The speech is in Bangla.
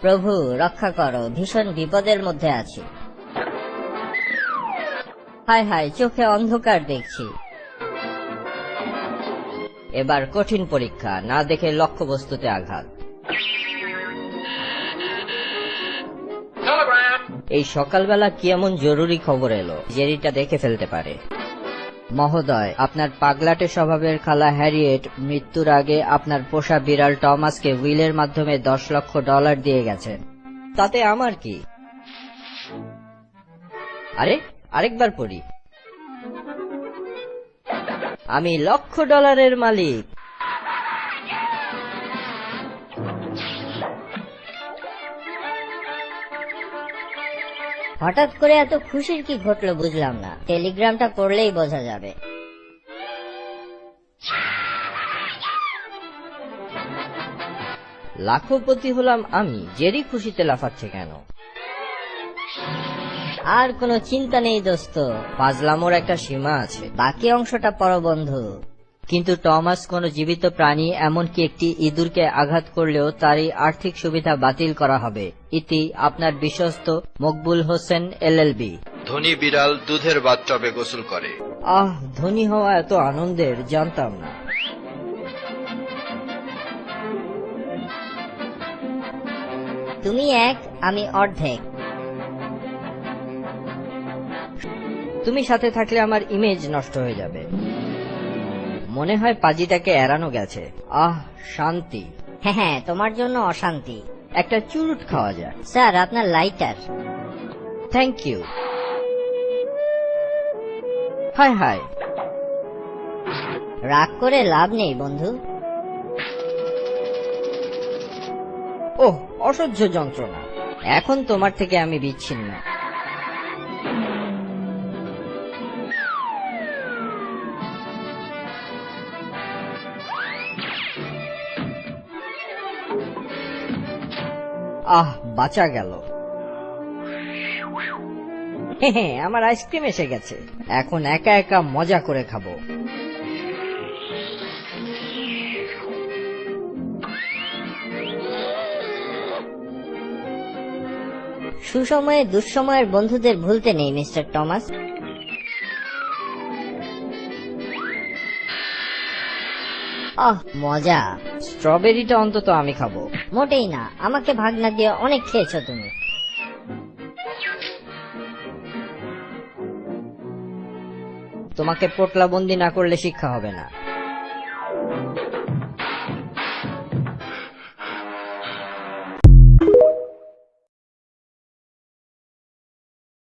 প্রভু রক্ষা করো, ভীষণ বিপদের মধ্যে আছি। হায় হায়, চোখে অন্ধকার দেখছি। এবার কঠিন পরীক্ষা, না দেখে লক্ষ্যবস্তুতে আঘাত। এই সকালবেলা কি এমন জরুরি খবর এলো জেরিটা দেখে ফেলতে পারে? মহোদয়, আপনার পাগলাটে স্বভাবের খালা হ্যারিয়েট মৃত্যুর আগে আপনার পোষা বিড়াল টমাসকে উইলের মাধ্যমে $10 লক্ষ দিয়ে গেছেন। তাতে আমার কি? আরেকবার পড়ি। আমি $1 লক্ষ মালিক। হঠাৎ করে এত খুশির কি ঘটলো বুঝলাম না। টেলিগ্রামটা পড়লেই বোঝা যাবে। লাখপতি হলাম আমি, জেরি খুশিতে লাফাচ্ছে কেন? আর কোনো চিন্তা নেই দোস্ত, ফাজলামোর একটা সীমা আছে। বাকি অংশটা পড়ো বন্ধু। কিন্তু টমাস কোন জীবিত প্রাণী, এমনকি একটি ইঁদুরকে আঘাত করলেও তারই আর্থিক সুবিধা বাতিল করা হবে। ইতি আপনার বিশ্বস্ত মকবুল হোসেন LLB। ধনী বিড়াল দুধের বাথটবে গোসল করে। ধনী হওয়া এত আনন্দের, জানতাম না। তুমি এক, আমি অর্ধেক। তুমি সাথে থাকলে আমার ইমেজ নষ্ট হয়ে যাবে। মনে হয় পাজিটাকে এড়ানো গেছে। শান্তি। হ্যাঁ, তোমার জন্য অশান্তি। একটা চুরুট খাওয়া যায়। স্যার, আপনার লাইটার। Thank you. হায় হায়, রাগ করে লাভ নেই বন্ধু। ওহ, অসহ্য যন্ত্রণা। এখন তোমার থেকে আমি বিচ্ছিন্ন। বাঁচা গেল। আমার আইসক্রিম এসে গেছে। এখন একা একা মজা করে খাবো। সুসময়ে দুঃসময়ের বন্ধুদের ভুলতে নেই মিস্টার টমাস। মজা। স্ট্রবেরিটা অন্তত আমি খাবো। মোটেই না, আমাকে ভাগ না দিয়ে অনেক খেয়েছো তুমি। তোমাকে পোটলাবন্দি না করলে শিক্ষা হবে না।